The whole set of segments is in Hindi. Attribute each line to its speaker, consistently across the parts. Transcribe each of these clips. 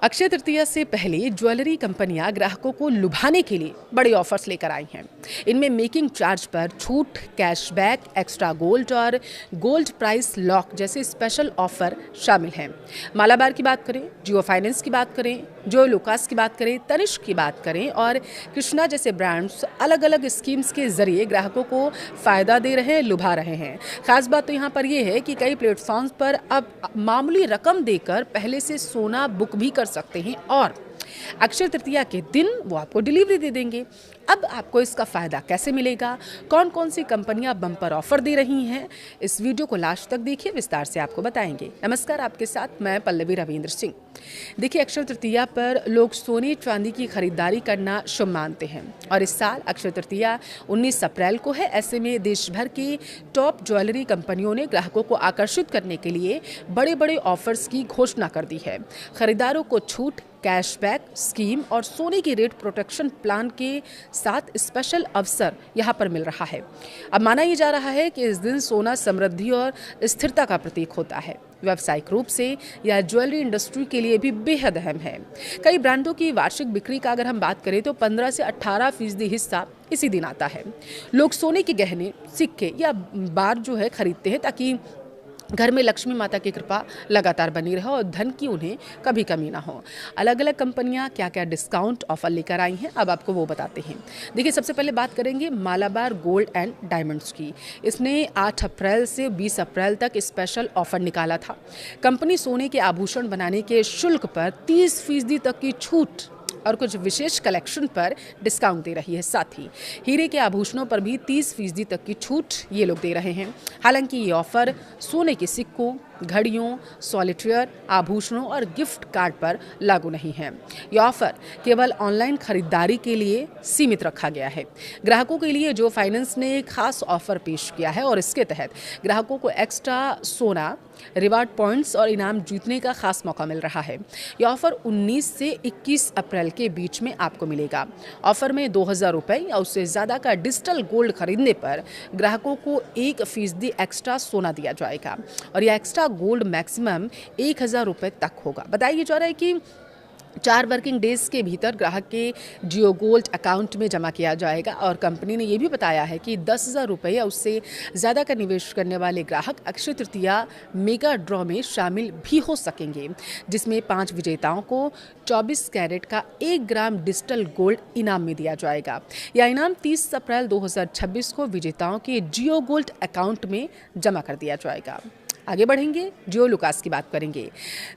Speaker 1: अक्षय तृतीया से पहले ज्वेलरी कंपनियां ग्राहकों को लुभाने के लिए बड़े ऑफर्स लेकर आई हैं। इनमें मेकिंग चार्ज पर छूट, कैशबैक, एक्स्ट्रा गोल्ड और गोल्ड प्राइस लॉक जैसे स्पेशल ऑफर शामिल हैं। मालाबार की बात करें, जियो फाइनेंस की बात करें, जो लुकास की बात करें, तनिष्क की बात करें और कृष्णा जैसे ब्रांड्स अलग अलग स्कीम्स के जरिए ग्राहकों को फायदा दे रहे हैं, लुभा रहे हैं। खास बात तो यहाँ पर यह है कि कई प्लेटफॉर्म्स पर अब मामूली रकम देकर पहले से सोना बुक भी कर सकते हैं और अक्षय तृतीया के दिन वो आपको डिलीवरी दे देंगे। अब आपको इसका फ़ायदा कैसे मिलेगा, कौन कौन सी कंपनियां बम्पर ऑफर दे रही हैं, इस वीडियो को लास्ट तक देखिए, विस्तार से आपको बताएंगे। नमस्कार, आपके साथ मैं पल्लवी रविंद्र सिंह। देखिए, अक्षय तृतीया पर लोग सोने चांदी की खरीदारी करना शुभ मानते हैं और इस साल अक्षय तृतीया 19 अप्रैल को है। ऐसे में देश भर की टॉप ज्वेलरी कंपनियों ने ग्राहकों को आकर्षित करने के लिए बड़े बड़े ऑफर्स की घोषणा कर दी है। खरीदारों को छूट, कैशबैक स्कीम और सोने की रेट प्रोटेक्शन प्लान के साथ स्पेशल अवसर यहां पर मिल रहा है। अब माना यह जा रहा है कि इस दिन सोना समृद्धि और स्थिरता का प्रतीक होता है। व्यावसायिक रूप से यह ज्वेलरी इंडस्ट्री के लिए भी बेहद अहम है। कई ब्रांडों की वार्षिक बिक्री का अगर हम बात करें तो 15 से 18% हिस्सा इसी दिन आता है। लोग सोने के गहने, सिक्के या बार जो है खरीदते हैं ताकि घर में लक्ष्मी माता की कृपा लगातार बनी रहे और धन की उन्हें कभी कमी ना हो। अलग अलग कंपनियां क्या क्या डिस्काउंट ऑफर लेकर आई हैं, अब आपको वो बताते हैं। देखिए, सबसे पहले बात करेंगे मालाबार गोल्ड एंड डायमंड्स की। इसने 8 अप्रैल से 20 अप्रैल तक स्पेशल ऑफर निकाला था। कंपनी सोने के आभूषण बनाने के शुल्क पर 30% तक की छूट और कुछ विशेष कलेक्शन पर डिस्काउंट दे रही है। साथ ही हीरे के आभूषणों पर भी 30% तक की छूट ये लोग दे रहे हैं। हालांकि ये ऑफर सोने के सिक्कों, घड़ियों, सॉलिटेयर आभूषणों और गिफ्ट कार्ड पर लागू नहीं है। यह ऑफर केवल ऑनलाइन खरीदारी के लिए सीमित रखा गया है। ग्राहकों के लिए जो फाइनेंस ने एक खास ऑफर पेश किया है और इसके तहत ग्राहकों को एक्स्ट्रा सोना, रिवार्ड पॉइंट्स और इनाम जीतने का खास मौका मिल रहा है। यह ऑफर 19 से 21 अप्रैल के बीच में आपको मिलेगा। ऑफर में 2000 रुपये या उससे ज़्यादा का डिजिटल गोल्ड खरीदने पर ग्राहकों को 1% एक्स्ट्रा सोना दिया जाएगा और यह एक्स्ट्रा गोल्ड मैक्सिमम 1000 रुपये तक होगा। बताया जा रहा है कि 4 वर्किंग डेज के भीतर ग्राहक के जियो गोल्ड अकाउंट में जमा किया जाएगा और कंपनी ने यह भी बताया है कि 10,000 रुपये या उससे ज़्यादा का निवेश करने वाले ग्राहक अक्षय तृतीया मेगा ड्रॉ में शामिल भी हो सकेंगे, जिसमें 5 विजेताओं को 24 कैरेट का 1 ग्राम डिजिटल गोल्ड इनाम में दिया जाएगा। यह इनाम 30 अप्रैल 2026 को विजेताओं के जियो गोल्ड अकाउंट में जमा कर दिया जाएगा। आगे बढ़ेंगे, जियो लुकास की बात करेंगे।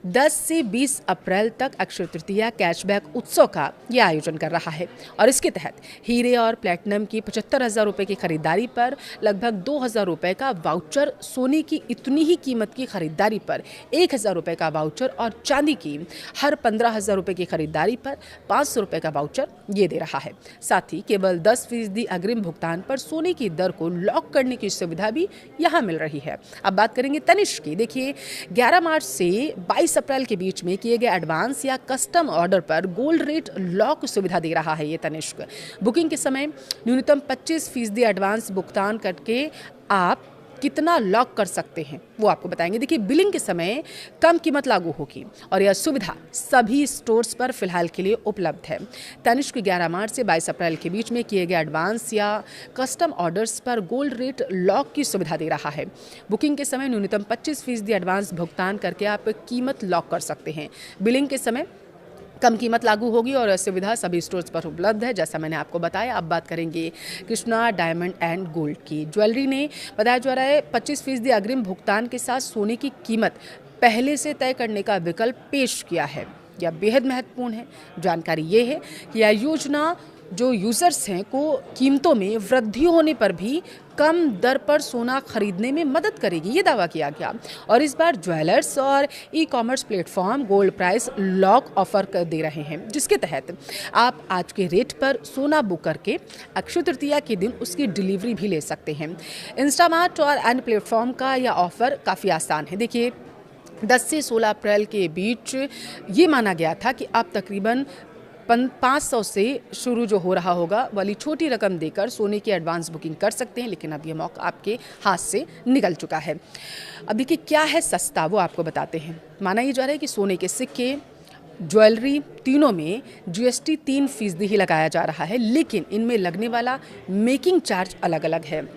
Speaker 1: 10 से 20 अप्रैल तक अक्षय तृतीया कैशबैक उत्सव का यह आयोजन कर रहा है और इसके तहत हीरे और प्लेटिनम की 75,000 रुपये की खरीदारी पर लगभग 2,000 रुपये का वाउचर, सोने की इतनी ही कीमत की खरीदारी पर 1,000 रुपये का वाउचर और चांदी की हर 15,000 रुपये की खरीदारी पर 500 रुपये का वाउचर ये दे रहा है। साथ ही केवल 10% अग्रिम भुगतान पर सोने की दर को लॉक करने की सुविधा भी यहाँ मिल रही है। अब बात करेंगे तनिष्क की। देखिए, 11 मार्च से 22 अप्रैल के बीच में किए गए एडवांस या कस्टम ऑर्डर पर गोल्ड रेट लॉक सुविधा दे रहा है ये तनिष्क। बुकिंग के समय न्यूनतम 25% एडवांस भुगतान करके आप कितना लॉक कर सकते हैं वो आपको बताएंगे। देखिए, बिलिंग के समय कम कीमत लागू होगी और यह सुविधा सभी स्टोर्स पर फिलहाल के लिए उपलब्ध है। तनिष्क 11 मार्च से 22 अप्रैल के बीच में किए गए एडवांस या कस्टम ऑर्डर्स पर गोल्ड रेट लॉक की सुविधा दे रहा है। बुकिंग के समय न्यूनतम 25% एडवांस भुगतान करके आप कीमत लॉक कर सकते हैं। बिलिंग के समय कम कीमत लागू होगी और सुविधा सभी स्टोर्स पर उपलब्ध है, जैसा मैंने आपको बताया। अब बात करेंगे कृष्णा डायमंड एंड गोल्ड की। ज्वेलरी ने बताया जा रहा है 25% अग्रिम भुगतान के साथ सोने की कीमत पहले से तय करने का विकल्प पेश किया है। यह बेहद महत्वपूर्ण है। जानकारी ये है कि यह योजना जो यूजर्स हैं को कीमतों में वृद्धि होने पर भी कम दर पर सोना खरीदने में मदद करेगी, ये दावा किया गया। और इस बार ज्वेलर्स और e commerce platform gold price lock offer कर दे रहे हैं, जिसके तहत आप आज के रेट पर सोना बुक करके अक्षय तृतीया के दिन उसकी डिलीवरी भी ले सकते हैं। इंस्टामार्ट और अन्य प्लेटफॉर्म का यह ऑफर काफ़ी आसान है। देखिए, 10 से 16 अप्रैल के बीच ये माना गया था कि आप तकरीबन 500 से शुरू जो हो रहा होगा वाली छोटी रकम देकर सोने की एडवांस बुकिंग कर सकते हैं, लेकिन अब ये मौका आपके हाथ से निकल चुका है। अब देखिए, क्या है सस्ता वो आपको बताते हैं। माना ये जा रहा है कि सोने के सिक्के ज्वेलरी तीनों में जीएसटी 3% ही लगाया जा रहा है, लेकिन इनमें लगने वाला मेकिंग चार्ज अलग अलग है।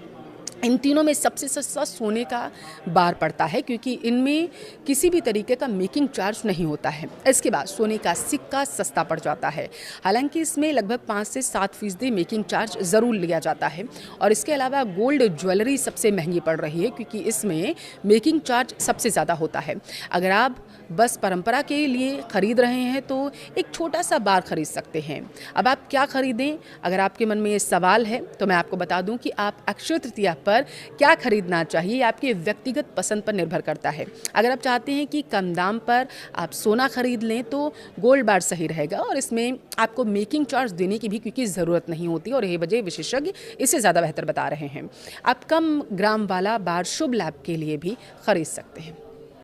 Speaker 1: इन तीनों में सबसे सस्ता सोने का बार पड़ता है, क्योंकि इनमें किसी भी तरीके का मेकिंग चार्ज नहीं होता है। इसके बाद सोने का सिक्का सस्ता पड़ जाता है, हालांकि इसमें लगभग 5 से 7% मेकिंग चार्ज ज़रूर लिया जाता है। और इसके अलावा गोल्ड ज्वेलरी सबसे महंगी पड़ रही है, क्योंकि इसमें मेकिंग चार्ज सबसे ज़्यादा होता है। अगर आप बस परंपरा के लिए ख़रीद रहे हैं तो एक छोटा सा बार खरीद सकते हैं। अब आप क्या खरीदें, अगर आपके मन में ये सवाल है तो मैं आपको बता दूं कि आप अक्षय तृतीया पर क्या खरीदना चाहिए, आपके व्यक्तिगत पसंद पर निर्भर करता है। अगर आप चाहते हैं कि कम दाम पर आप सोना खरीद लें तो गोल्ड बार सही रहेगा, और इसमें आपको मेकिंग चार्ज देने की भी क्योंकि ज़रूरत नहीं होती, और यही वजह विशेषज्ञ इसे ज़्यादा बेहतर बता रहे हैं। आप कम ग्राम वाला बार शुभ लाभ के लिए भी खरीद सकते हैं।